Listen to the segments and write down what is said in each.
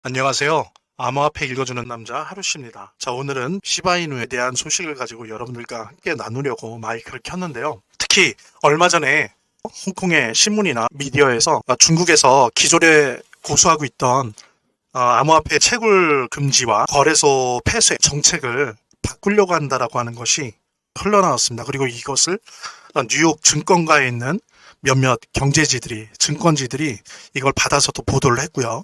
안녕하세요. 암호화폐 읽어주는 남자 하루씨입니다. 자, 오늘은 시바이누에 대한 소식을 가지고 여러분들과 함께 나누려고 마이크를 켰는데요. 특히 얼마 전에 홍콩의 신문이나 미디어에서 중국에서 기존에 고수하고 있던 암호화폐 채굴 금지와 거래소 폐쇄 정책을 바꾸려고 한다라고 하는 것이 흘러나왔습니다. 그리고 이것을 뉴욕 증권가에 있는 몇몇 경제지들이, 증권지들이 이걸 받아서 또 보도를 했고요.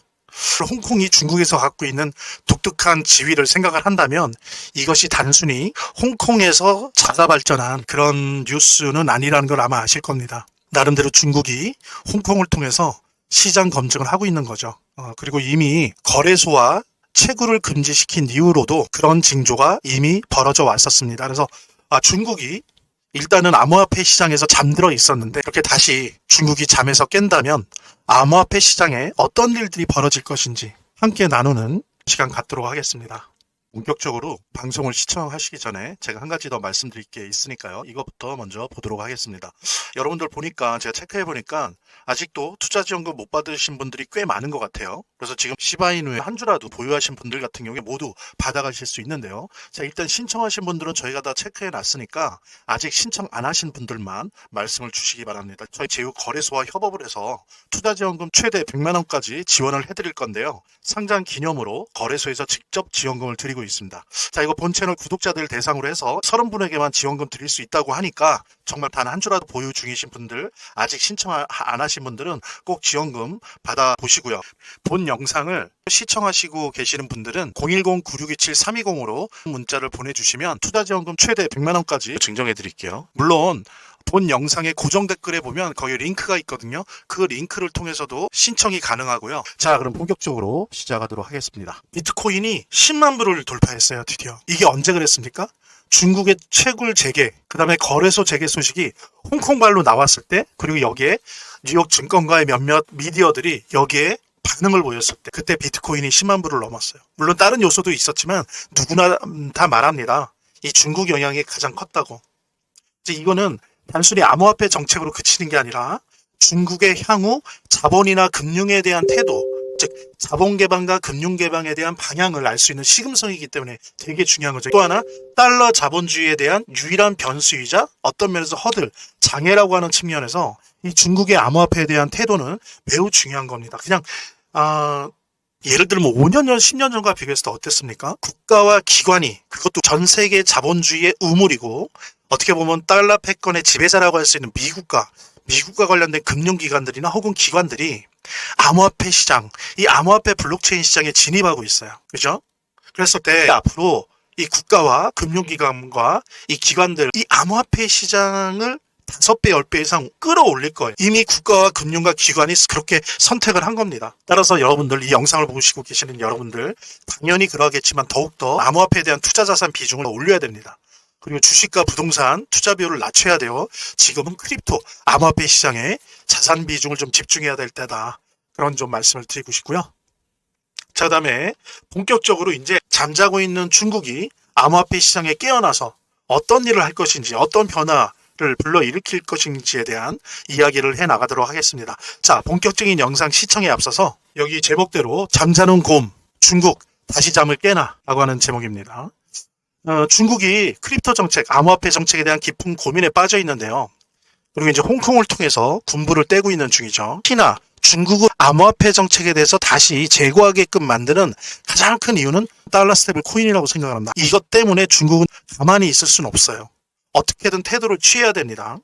홍콩이 중국에서 갖고 있는 독특한 지위를 생각을 한다면 이것이 단순히 홍콩에서 자사 발전한 그런 뉴스는 아니라는 걸 아마 아실 겁니다. 나름대로 중국이 홍콩을 통해서 시장 검증을 하고 있는 거죠. 그리고 이미 거래소와 채굴을 금지시킨 이후로도 그런 징조가 이미 벌어져 왔었습니다. 그래서 중국이 일단은 암호화폐 시장에서 잠들어 있었는데 이렇게 다시 중국이 잠에서 깬다면 암호화폐 시장에 어떤 일들이 벌어질 것인지 함께 나누는 시간 갖도록 하겠습니다. 본격적으로 방송을 시청하시기 전에 제가 한 가지 더 말씀드릴 게 있으니까요. 이것부터 먼저 보도록 하겠습니다. 여러분들 보니까 제가 체크해 보니까 아직도 투자지원금 못 받으신 분들이 꽤 많은 것 같아요. 그래서 지금 시바이누에 한 주라도 보유하신 분들 같은 경우에 모두 받아가실 수 있는데요. 자, 일단 신청하신 분들은 저희가 다 체크해 놨으니까 아직 신청 안 하신 분들만 말씀을 주시기 바랍니다. 저희 제휴거래소와 협업을 해서 투자지원금 최대 100만 원까지 지원을 해드릴 건데요. 상장 기념으로 거래소에서 직접 지원금을 드리고 있습니다. 자, 이거 본 채널 구독자들 대상으로 해서 30분에게만 지원금 드릴 수 있다고 하니까 정말 단 한 주라도 보유 중이신 분들, 아직 신청 안 하신 분들은 꼭 지원금 받아보시고요. 본 영상을 시청하시고 계시는 분들은 010-9627-320으로 문자를 보내주시면 투자지원금 최대 100만 원까지 증정해 드릴게요. 물론 본 영상의 고정 댓글에 보면 거기 링크가 있거든요. 그 링크를 통해서도 신청이 가능하고요. 자, 그럼 본격적으로 시작하도록 하겠습니다. 비트코인이 10만 불을 돌파했어요, 드디어. 이게 언제 그랬습니까? 중국의 채굴 재개, 그 다음에 거래소 재개 소식이 홍콩발로 나왔을 때, 그리고 여기에 뉴욕 증권가의 몇몇 미디어들이 여기에 반응을 보였을 때, 그때 비트코인이 10만 불을 넘었어요. 물론 다른 요소도 있었지만 누구나 다 말합니다. 이 중국 영향이 가장 컸다고. 이제 이거는 단순히 암호화폐 정책으로 그치는 게 아니라 중국의 향후 자본이나 금융에 대한 태도, 즉 자본 개방과 금융 개방에 대한 방향을 알 수 있는 시금성이기 때문에 되게 중요한 거죠. 또 하나, 달러 자본주의에 대한 유일한 변수이자 어떤 면에서 허들, 장애라고 하는 측면에서 이 중국의 암호화폐에 대한 태도는 매우 중요한 겁니다. 그냥 예를 들면 5년 전, 10년 전과 비교했을 때 어땠습니까? 국가와 기관이, 그것도 전 세계 자본주의의 우물이고 어떻게 보면 달러 패권의 지배자라고 할 수 있는 미국과 관련된 금융기관들이나 혹은 기관들이 암호화폐 시장, 이 암호화폐 블록체인 시장에 진입하고 있어요. 그죠? 그랬을 때 앞으로 이 국가와 금융기관과 이 기관들, 이 암호화폐 시장을 5배, 10배 이상 끌어올릴 거예요. 이미 국가와 금융과 기관이 그렇게 선택을 한 겁니다. 따라서 여러분들, 이 영상을 보시고 계시는 여러분들, 당연히 그러하겠지만 더욱더 암호화폐에 대한 투자자산 비중을 올려야 됩니다. 그리고 주식과 부동산 투자 비율을 낮춰야 돼요. 지금은 크립토, 암호화폐 시장에 자산 비중을 좀 집중해야 될 때다. 그런 좀 말씀을 드리고 싶고요. 자, 그다음에 본격적으로 이제 잠자고 있는 중국이 암호화폐 시장에 깨어나서 어떤 일을 할 것인지, 어떤 변화를 불러일으킬 것인지에 대한 이야기를 해 나가도록 하겠습니다. 자, 본격적인 영상 시청에 앞서서 여기 제목대로 잠자는 곰, 중국 다시 잠을 깨나 라고 하는 제목입니다. 중국이 크립토 정책, 암호화폐 정책에 대한 깊은 고민에 빠져 있는데요. 그리고 이제 홍콩을 통해서 군부를 떼고 있는 중이죠. 특히나 중국은 암호화폐 정책에 대해서 다시 재고하게끔 만드는 가장 큰 이유는 달러 스테이블 코인이라고 생각을 합니다. 이것 때문에 중국은 가만히 있을 수는 없어요. 어떻게든 태도를 취해야 됩니다.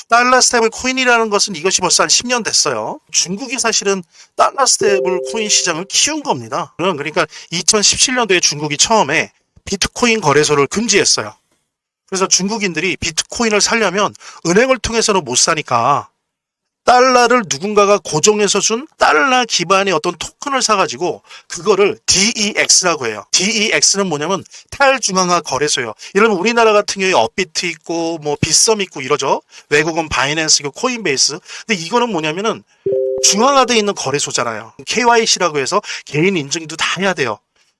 달러 스테이블 코인이라는 것은 이것이 벌써 한 10년 됐어요. 중국이 사실은 달러 스테이블 코인 시장을 키운 겁니다. 그러니까 2017년도에 중국이 처음에 비트코인 거래소를 금지했어요. 그래서 중국인들이 비트코인을 사려면 은행을 통해서는 못 사니까 달러를 누군가가 고정해서 준 달러 기반의 어떤 토큰을 사가지고 그거를 DEX라고 해요. DEX는 뭐냐면 탈중앙화 거래소예요. 예를 들면 우리나라 같은 경우에 업비트 있고 뭐 빗썸 있고 이러죠. 외국은 바이낸스, 코인베이스. 근데 이거는 뭐냐면은 중앙화되어 있는 거래소잖아요. KYC라고 해서 개인 인증도 다 해야 돼요.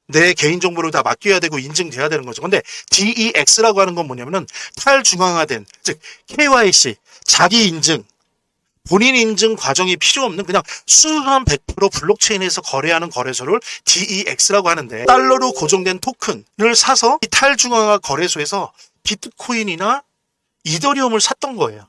내 개인정보를 다 맡겨야 되고 인증돼야 되는 거죠. 근데 DEX라고 하는 건 뭐냐면은 탈중앙화된, 즉 KYC, 자기 인증, 본인 인증 과정이 필요 없는 그냥 순수한 100% 블록체인에서 거래하는 거래소를 DEX라고 하는데, 달러로 고정된 토큰을 사서 이 탈중앙화 거래소에서 비트코인이나 이더리움을 샀던 거예요.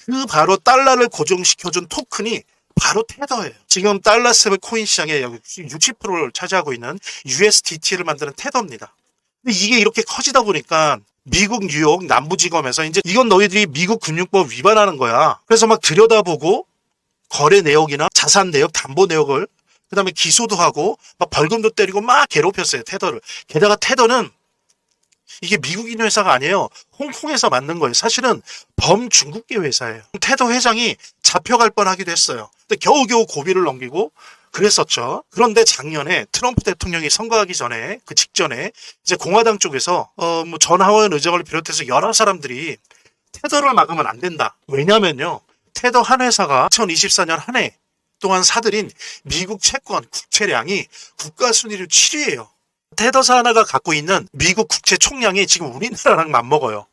그 바로 달러를 고정시켜준 토큰이 바로 테더예요. 지금 달러 스테이블 코인 시장의 60%를 차지하고 있는 USDT를 만드는 테더입니다. 근데 이게 이렇게 커지다 보니까 미국 뉴욕 남부지검에서 이제 이건 너희들이 미국 금융법 위반하는 거야. 그래서 막 들여다보고 거래 내역이나 자산 내역, 담보 내역을 그다음에 기소도 하고 막 벌금도 때리고 막 괴롭혔어요, 테더를. 게다가 테더는 이게 미국인 회사가 아니에요. 홍콩에서 만든 거예요. 사실은 범중국계 회사예요. 테더 회장이 잡혀갈 뻔하기도 했어요. 근데 겨우겨우 고비를 넘기고 그랬었죠. 그런데 작년에 트럼프 대통령이 선거하기 전에, 그 직전에 이제 공화당 쪽에서 뭐 전 하원 의장을 비롯해서 여러 사람들이 테더를 막으면 안 된다. 왜냐면요, 테더 한 회사가 2024년 한 해 동안 사들인 미국 채권 국채량이 국가 순위를 7위예요. 테더사 하나가 갖고 있는 미국 국채 총량이 지금 우리나라랑 맞먹어요.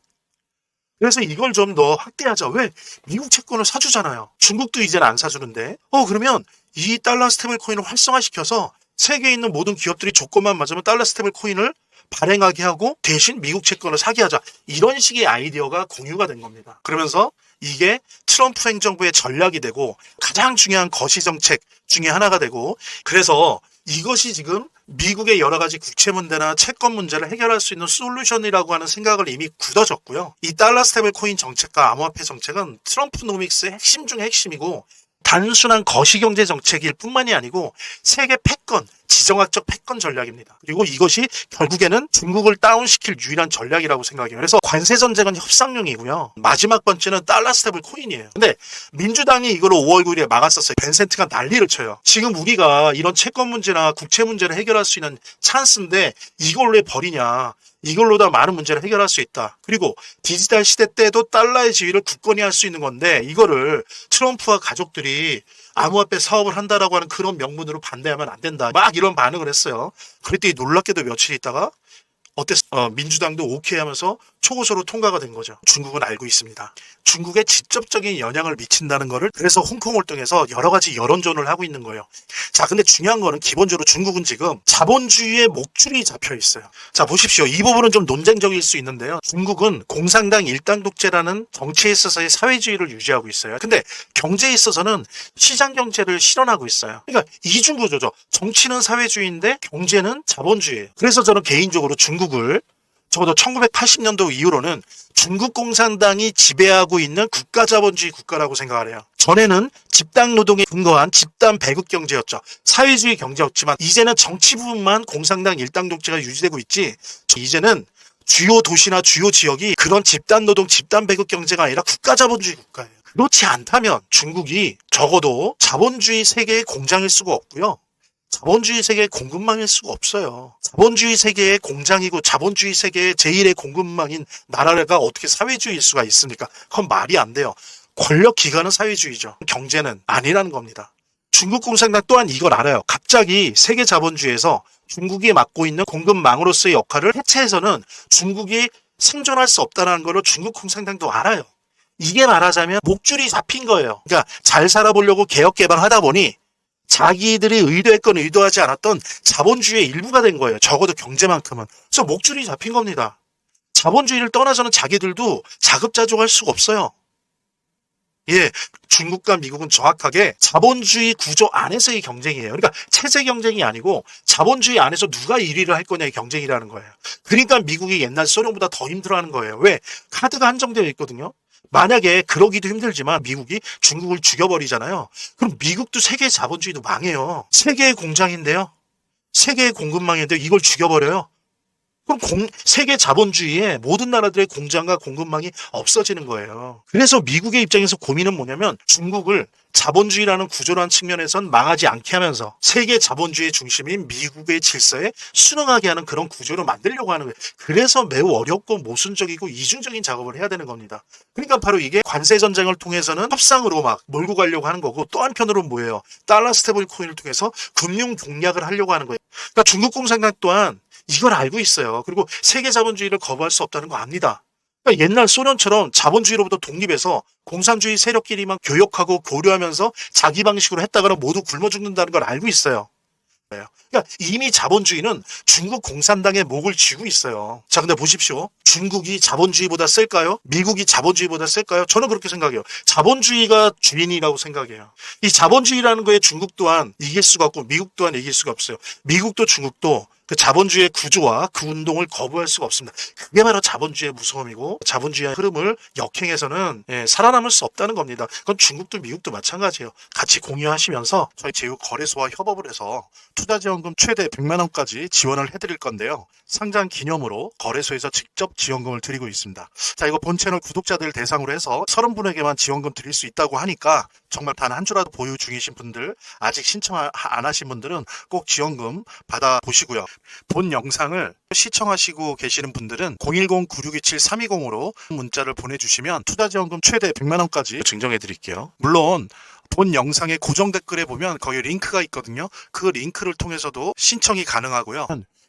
그래서 이걸 좀 더 확대하자. 왜? 미국 채권을 사주잖아요. 중국도 이제는 안 사주는데. 그러면 이 달러 스테이블 코인을 활성화시켜서 세계에 있는 모든 기업들이 조건만 맞으면 달러 스테이블 코인을 발행하게 하고 대신 미국 채권을 사게 하자. 이런 식의 아이디어가 공유가 된 겁니다. 그러면서 이게 트럼프 행정부의 전략이 되고 가장 중요한 거시정책 중에 하나가 되고, 그래서 이것이 지금 미국의 여러 가지 국채 문제나 채권 문제를 해결할 수 있는 솔루션이라고 하는 생각을 이미 굳어졌고요. 이 달러 스테이블 코인 정책과 암호화폐 정책은 트럼프 노믹스의 핵심 중의 핵심이고, 단순한 거시경제 정책일 뿐만이 아니고 세계 패권, 지정학적 패권 전략입니다. 그리고 이것이 결국에는 중국을 다운시킬 유일한 전략이라고 생각해요. 그래서 관세 전쟁은 협상용이고요. 마지막 번째는 달러 스테이블 코인이에요. 근데 민주당이 이걸 5월 9일에 막았었어요. 벤센트가 난리를 쳐요. 지금 우리가 이런 채권 문제나 국채 문제를 해결할 수 있는 찬스인데 이걸 왜 버리냐. 이걸로 다 많은 문제를 해결할 수 있다. 그리고 디지털 시대 때도 달러의 지위를 굳건히 할 수 있는 건데 이거를 트럼프와 가족들이 암호화폐 사업을 한다라고 하는 그런 명분으로 반대하면 안 된다. 막 이런 반응을 했어요. 그랬더니 놀랍게도 며칠 있다가 민주당도 오케이 하면서 초고소로 통과가 된 거죠. 중국은 알고 있습니다. 중국에 직접적인 영향을 미친다는 거를. 그래서 홍콩을 통해서 여러 가지 여론전을 하고 있는 거예요. 자, 근데 중요한 거는 기본적으로 중국은 지금 자본주의의 목줄이 잡혀 있어요. 자, 보십시오. 이 부분은 좀 논쟁적일 수 있는데요. 중국은 공산당 일당 독재라는 정치에 있어서의 사회주의를 유지하고 있어요. 근데 경제에 있어서는 시장 경제를 실현하고 있어요. 그러니까 이중구조죠. 정치는 사회주의인데 경제는 자본주의예요. 그래서 저는 개인적으로 중국을 적어도 1980년도 이후로는 중국 공산당이 지배하고 있는 국가자본주의 국가라고 생각을 해요. 전에는 집단 노동에 근거한 집단 배급 경제였죠. 사회주의 경제였지만 이제는 정치 부분만 공산당 일당 독재가 유지되고 있지, 이제는 주요 도시나 주요 지역이 그런 집단 노동, 집단 배급 경제가 아니라 국가자본주의 국가예요. 그렇지 않다면 중국이 적어도 자본주의 세계의 공장일 수가 없고요. 자본주의 세계의 공급망일 수가 없어요. 자본주의 세계의 공장이고 자본주의 세계의 제1의 공급망인 나라가 어떻게 사회주의일 수가 있습니까? 그건 말이 안 돼요. 권력 기관은 사회주의죠. 경제는 아니라는 겁니다. 중국 공산당 또한 이걸 알아요. 갑자기 세계 자본주의에서 중국이 맡고 있는 공급망으로서의 역할을 해체해서는 중국이 생존할 수 없다는 걸 중국 공산당도 알아요. 이게 말하자면 목줄이 잡힌 거예요. 그러니까 잘 살아보려고 개혁 개방하다 보니 자기들이 의도했건 의도하지 않았던 자본주의의 일부가 된 거예요. 적어도 경제만큼은. 그래서 목줄이 잡힌 겁니다. 자본주의를 떠나서는 자기들도 자급자족할 수가 없어요. 예, 중국과 미국은 정확하게 자본주의 구조 안에서의 경쟁이에요. 그러니까 체제 경쟁이 아니고 자본주의 안에서 누가 1위를 할 거냐의 경쟁이라는 거예요. 그러니까 미국이 옛날 소련보다 더 힘들어하는 거예요. 왜? 카드가 한정되어 있거든요. 만약에 그러기도 힘들지만 미국이 중국을 죽여버리잖아요. 그럼 미국도 세계의 자본주의도 망해요. 세계의 공장인데요. 세계의 공급망인데 이걸 죽여버려요. 그럼 세계 자본주의의 모든 나라들의 공장과 공급망이 없어지는 거예요. 그래서 미국의 입장에서 고민은 뭐냐면 중국을 자본주의라는 구조라는 측면에선 망하지 않게 하면서 세계 자본주의 중심인 미국의 질서에 순응하게 하는 그런 구조를 만들려고 하는 거예요. 그래서 매우 어렵고 모순적이고 이중적인 작업을 해야 되는 겁니다. 그러니까 바로 이게 관세 전쟁을 통해서는 협상으로 막 몰고 가려고 하는 거고, 또 한편으로는 뭐예요? 달러 스테이블 코인을 통해서 금융 공략을 하려고 하는 거예요. 그러니까 중국 공산당 또한 이걸 알고 있어요. 그리고 세계 자본주의를 거부할 수 없다는 거 압니다. 그러니까 옛날 소련처럼 자본주의로부터 독립해서 공산주의 세력끼리만 교역하고 교류하면서 자기 방식으로 했다가는 모두 굶어 죽는다는 걸 알고 있어요. 그러니까 이미 자본주의는 중국 공산당의 목을 쥐고 있어요. 자, 근데 보십시오. 중국이 자본주의보다 셀까요? 미국이 자본주의보다 셀까요? 저는 그렇게 생각해요. 자본주의가 주인이라고 생각해요. 이 자본주의라는 거에 중국 또한 이길 수가 없고 미국 또한 이길 수가 없어요. 미국도 중국도 그 자본주의의 구조와 그 운동을 거부할 수가 없습니다. 그게 바로 자본주의의 무서움이고 자본주의의 흐름을 역행해서는 살아남을 수 없다는 겁니다. 그건 중국도 미국도 마찬가지예요. 같이 공유하시면서 저희 제휴거래소와 협업을 해서 투자지원금 최대 100만 원까지 지원을 해드릴 건데요. 상장 기념으로 거래소에서 직접 지원금을 드리고 있습니다. 자, 이거 본 채널 구독자들 대상으로 해서 30분에게만 지원금 드릴 수 있다고 하니까 정말 단 한 주라도 보유 중이신 분들, 아직 신청 안 하신 분들은 꼭 지원금 받아보시고요. 본 영상을 시청하시고 계시는 분들은 010-9627-320으로 문자를 보내주시면 투자지원금 최대 100만 원까지 증정해 드릴게요. 물론 본 영상의 고정 댓글에 보면 거기 링크가 있거든요. 그 링크를 통해서도 신청이 가능하고요.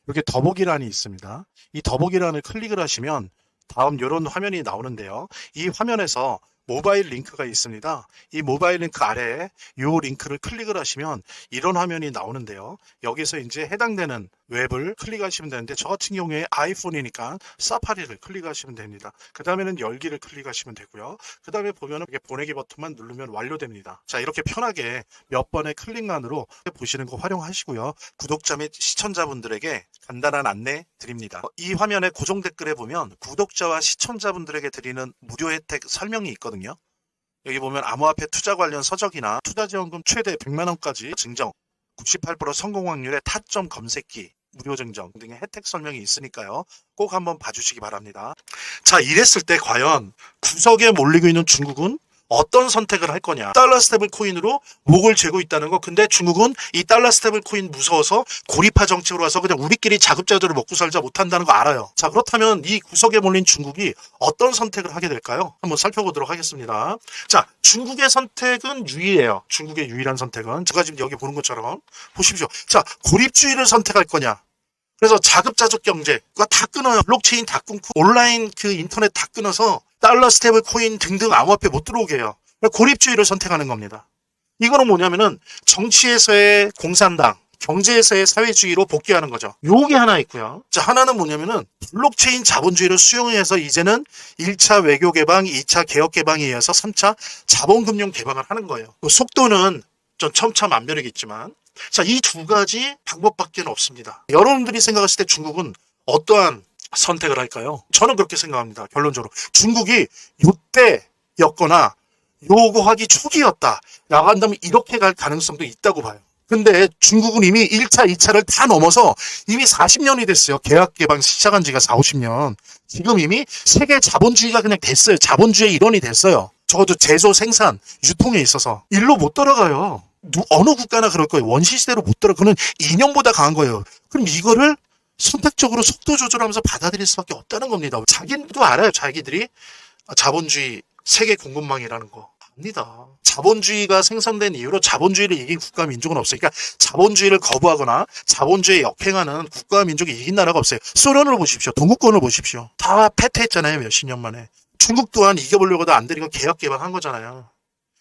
이렇게 더보기란이 있습니다. 이 더보기란을 클릭을 하시면 다음 이런 화면이 나오는데요. 이 화면에서 모바일 링크가 있습니다. 이 모바일 링크 아래에 이 링크를 클릭을 하시면 이런 화면이 나오는데요. 여기서 이제 해당되는 웹을 클릭하시면 되는데 저 같은 경우에 아이폰이니까 사파리를 클릭하시면 됩니다. 그 다음에는 열기를 클릭하시면 되고요. 그 다음에 보면은 이렇게 보내기 버튼만 누르면 완료됩니다. 자, 이렇게 편하게 몇 번의 클릭만으로 보시는 거 활용하시고요. 구독자 및 시청자분들에게 간단한 안내 드립니다. 이 화면의 고정 댓글에 보면 구독자와 시청자분들에게 드리는 무료 혜택 설명이 있거든요. 여기 보면 암호화폐 투자 관련 서적이나 투자지원금 최대 100만 원까지 증정, 98% 성공 확률의 타점 검색기, 무료 증정 등의 혜택 설명이 있으니까요. 꼭 한번 봐주시기 바랍니다. 자, 이랬을 때 과연 구석에 몰리고 있는 중국은 어떤 선택을 할 거냐. 달러 스테이블 코인으로 목을 죄고 있다는 거. 근데 중국은 이 달러 스테이블 코인 무서워서 고립화 정책으로 와서 그냥 우리끼리 자급자족으로 먹고 살자 못한다는 거 알아요. 자, 그렇다면 이 구석에 몰린 중국이 어떤 선택을 하게 될까요? 한번 살펴보도록 하겠습니다. 자, 중국의 선택은 유일해요. 중국의 유일한 선택은 제가 지금 여기 보는 것처럼 보십시오. 자, 고립주의를 선택할 거냐. 그래서 자급자족 경제가 다 끊어요. 블록체인 다 끊고 온라인 그 인터넷 다 끊어서 달러 스테이블 코인 등등 암호화폐 못 들어오게 해요. 고립주의를 선택하는 겁니다. 이거는 뭐냐면은 정치에서의 공산당, 경제에서의 사회주의로 복귀하는 거죠. 요게 하나 있고요. 자, 하나는 뭐냐면은 블록체인 자본주의를 수용해서 이제는 1차 외교 개방, 2차 개혁 개방에 이어서 3차 자본금융 개방을 하는 거예요. 그 속도는 좀 첨차만별이겠지만 자, 이 두 가지 방법밖에 없습니다. 여러분들이 생각하실 때 중국은 어떠한 선택을 할까요? 저는 그렇게 생각합니다. 결론적으로 중국이 요때였거나 요거 하기 초기였다 라고 한다면 이렇게 갈 가능성도 있다고 봐요. 근데 중국은 이미 1차, 2차를 다 넘어서 이미 40년이 됐어요. 개혁 개방 시작한 지가 4, 50년. 지금 이미 세계 자본주의가 그냥 됐어요. 자본주의의 일원이 됐어요. 적어도 제조, 생산, 유통에 있어서 일로 못 돌아가요. 어느 국가나 그럴 거예요. 원시시대로 못 돌아. 그는 이념보다 강한 거예요. 그럼 이거를 선택적으로 속도 조절하면서 받아들일 수밖에 없다는 겁니다. 자기도 알아요. 자기들이 자본주의 세계 공급망이라는 거 압니다. 자본주의가 생성된 이후로 자본주의를 이긴 국가 민족은 없으니까 자본주의를 거부하거나 자본주의에 역행하는 국가 민족이 이긴 나라가 없어요. 소련을 보십시오. 동구권을 보십시오. 다 패퇴했잖아요. 몇십 년 만에. 중국 또한 이겨보려고도 안 되니까 개혁 개방한 거잖아요.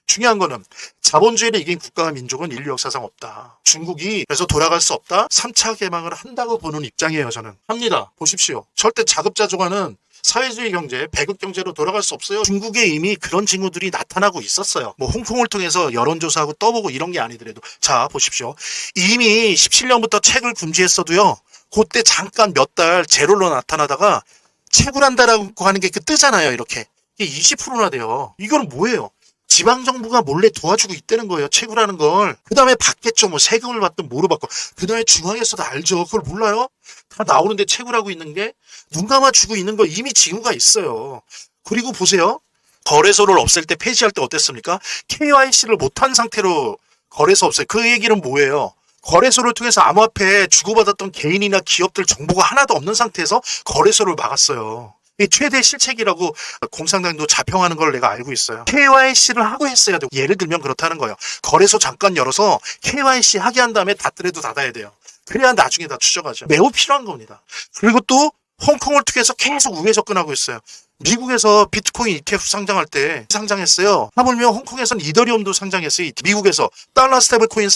중요한 거는 자본주의를 이긴 국가와 민족은 인류 역사상 없다. 중국이 그래서 돌아갈 수 없다. 3차 개방을 한다고 보는 입장이에요. 저는. 합니다. 보십시오. 절대 자급자족하는 사회주의 경제, 배급 경제로 돌아갈 수 없어요. 중국에 이미 그런 징후들이 나타나고 있었어요. 뭐 홍콩을 통해서 여론조사하고 떠보고 이런 게 아니더라도. 자, 보십시오. 이미 17년부터 채굴 금지했어도요. 그때 잠깐 몇 달 제로로 나타나다가 채굴한다라고 하는 게 그 뜨잖아요. 이렇게. 이게 20%나 돼요. 이거는 뭐예요? 지방정부가 몰래 도와주고 있다는 거예요. 채굴하는 걸. 그 다음에 받겠죠. 뭐 세금을 받든 뭐로 받고. 그 다음에 중앙에서도 알죠. 그걸 몰라요? 다 나오는데 채굴하고 있는 게 눈 감아주고 있는 거 이미 징후가 있어요. 그리고 보세요. 거래소를 없앨 때 폐지할 때 어땠습니까? KYC를 못한 상태로 거래소 없어요. 그 얘기는 뭐예요? 거래소를 통해서 암호화폐 주고받았던 개인이나 기업들 정보가 하나도 없는 상태에서 거래소를 막았어요. 이 최대 실책이라고 공산당도 자평하는 걸 내가 알고 있어요. KYC를 하고 했어야 돼요. 예를 들면 그렇다는 거예요. 거래소 잠깐 열어서 KYC 하게 한 다음에 닫더라도 닫아야 돼요. 그래야 나중에 다 추적하죠. 매우 필요한 겁니다. 그리고 또 홍콩을 통해서 계속 우회 접근하고 있어요. 미국에서 비트코인 ETF 상장할 때 상장했어요. 하물며 홍콩에서는 이더리움도 상장했어요. 미국에서 달러 스테이블코인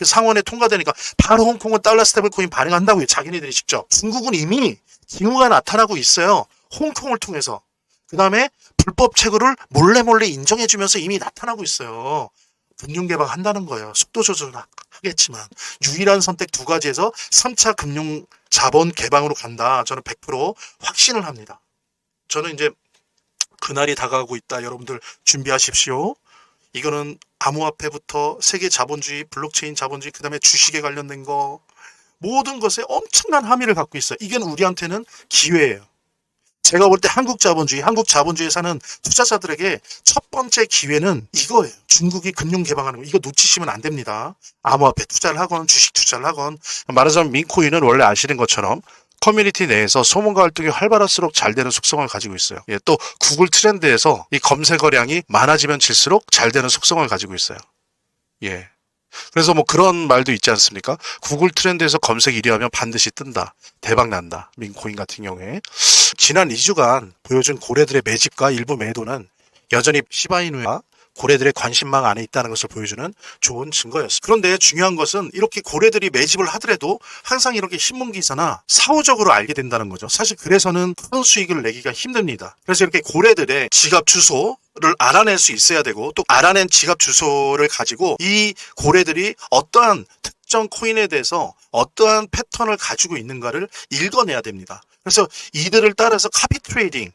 상원에 통과되니까 바로 홍콩은 달러 스테이블코인 발행한다고요. 자기네들이 직접. 중국은 이미 징후가 나타나고 있어요. 홍콩을 통해서. 그 다음에 불법 채굴을 몰래 인정해주면서 이미 나타나고 있어요. 금융 개방한다는 거예요. 속도 조절은 하겠지만 유일한 선택 두 가지에서 3차 금융 자본 개방으로 간다. 저는 100% 확신을 합니다. 저는 이제 그날이 다가오고 있다. 여러분들 준비하십시오. 이거는 암호화폐부터 세계 자본주의, 블록체인 자본주의, 그 다음에 주식에 관련된 거 모든 것에 엄청난 함의를 갖고 있어요. 이건 우리한테는 기회예요. 제가 볼 때 한국 자본주의에 사는 투자자들에게 첫 번째 기회는 이거예요. 중국이 금융 개방하는 거. 이거 놓치시면 안 됩니다. 암호화폐 투자를 하건 주식 투자를 하건. 말하자면 민코인은 원래 아시는 것처럼 커뮤니티 내에서 소문과 활동이 활발할수록 잘 되는 속성을 가지고 있어요. 예, 또 구글 트렌드에서 이 검색어량이 많아지면 질수록 잘 되는 속성을 가지고 있어요. 예. 그래서 뭐 그런 말도 있지 않습니까? 구글 트렌드에서 검색 1위 하면 반드시 뜬다. 대박 난다. 민코인 같은 경우에. 지난 2주간 보여준 고래들의 매집과 일부 매도는 여전히 시바이누와 고래들의 관심망 안에 있다는 것을 보여주는 좋은 증거였습니다. 그런데 중요한 것은 이렇게 고래들이 매집을 하더라도 항상 이렇게 신문기사나 사후적으로 알게 된다는 거죠. 사실 그래서는 큰 수익을 내기가 힘듭니다. 그래서 이렇게 고래들의 지갑 주소를 알아낼 수 있어야 되고 또 알아낸 지갑 주소를 가지고 이 고래들이 어떠한 특정 코인에 대해서 어떠한 패턴을 가지고 있는가를 읽어내야 됩니다. 그래서 이들을 따라서 카피 트레이딩,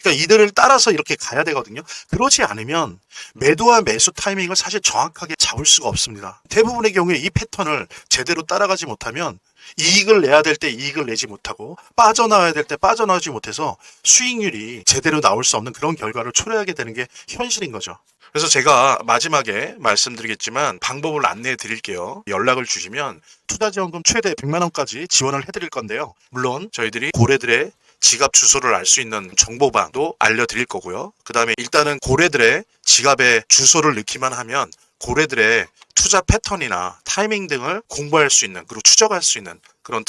그러니까 이들을 따라서 이렇게 가야 되거든요. 그렇지 않으면 매도와 매수 타이밍을 사실 정확하게 잡을 수가 없습니다. 대부분의 경우에 이 패턴을 제대로 따라가지 못하면 이익을 내야 될 때 이익을 내지 못하고 빠져나와야 될 때 빠져나오지 못해서 수익률이 제대로 나올 수 없는 그런 결과를 초래하게 되는 게 현실인 거죠. 그래서 제가 마지막에 말씀드리겠지만 방법을 안내해 드릴게요. 연락을 주시면 투자지원금 최대 100만 원까지 지원을 해드릴 건데요. 물론 저희들이 고래들의 지갑 주소를 알 수 있는 정보방도 알려드릴 거고요. 그 다음에 일단은 고래들의 지갑의 주소를 넣기만 하면 고래들의 투자 패턴이나 타이밍 등을 공부할 수 있는, 그리고 추적할 수 있는 그런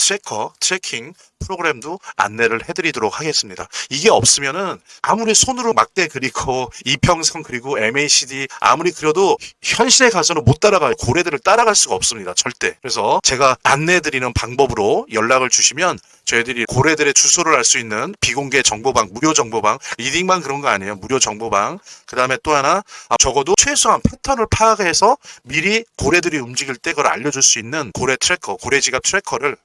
트래킹 프로그램도 안내를 해드리도록 하겠습니다. 이게 없으면은 아무리 손으로 막대 그리고 이평선 그리고 MACD 아무리 그려도 현실에 가서는 못 따라가요. 고래들을 따라갈 수가 없습니다. 절대. 그래서 제가 안내해드리는 방법으로 연락을 주시면 저희들이 고래들의 주소를 알 수 있는 비공개 정보방, 무료 정보방, 리딩방 그런 거 아니에요. 무료 정보방. 그 다음에 또 하나 적어도 최소한 패턴을 파악해서 미리 고래들이 움직일 때 그걸 알려줄 수 있는 고래 트래커, 고래 지갑 트래커를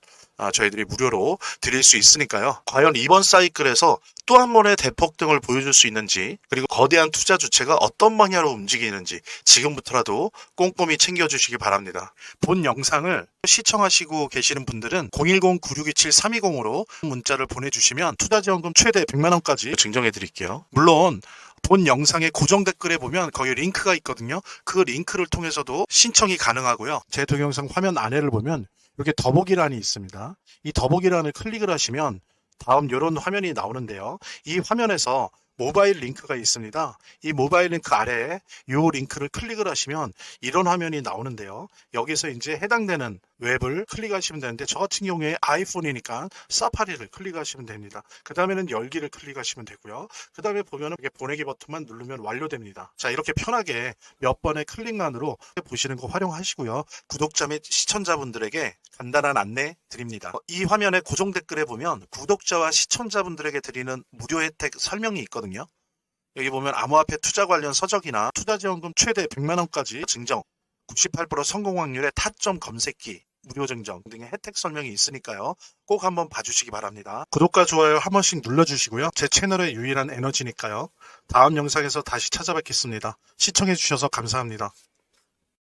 저희들이 무료로 드릴 수 있으니까요. 과연 이번 사이클에서 또 한 번의 대폭등을 보여줄 수 있는지, 그리고 거대한 투자 주체가 어떤 방향으로 움직이는지 지금부터라도 꼼꼼히 챙겨주시기 바랍니다. 본 영상을 시청하시고 계시는 분들은 010-9627-320으로 문자를 보내주시면 투자지원금 최대 100만 원까지 증정해 드릴게요. 물론 본 영상의 고정 댓글에 보면 거기 링크가 있거든요. 그 링크를 통해서도 신청이 가능하고요. 제 동영상 화면 아래를 보면 이렇게 더보기란이 있습니다. 이 더보기란을 클릭을 하시면 다음 이런 화면이 나오는데요. 이 화면에서 모바일 링크가 있습니다. 이 모바일 링크 아래에 이 링크를 클릭을 하시면 이런 화면이 나오는데요. 여기서 이제 해당되는 웹을 클릭하시면 되는데 저 같은 경우에 아이폰이니까 사파리를 클릭하시면 됩니다. 그 다음에는 열기를 클릭하시면 되고요. 그 다음에 보면은 이렇게 보내기 버튼만 누르면 완료됩니다. 자, 이렇게 편하게 몇 번의 클릭만으로 보시는 거 활용하시고요. 구독자 및 시청자분들에게 간단한 안내 드립니다. 이 화면의 고정 댓글에 보면 구독자와 시청자분들에게 드리는 무료 혜택 설명이 있거든요. 여기 보면 암호화폐 투자 관련 서적이나 투자지원금 최대 100만 원까지 증정, 98% 성공 확률의 타점 검색기, 무료 증정 등의 혜택 설명이 있으니까요. 꼭 한번 봐주시기 바랍니다. 구독과 좋아요 한 번씩 눌러주시고요. 제 채널의 유일한 에너지니까요. 다음 영상에서 다시 찾아뵙겠습니다. 시청해주셔서 감사합니다.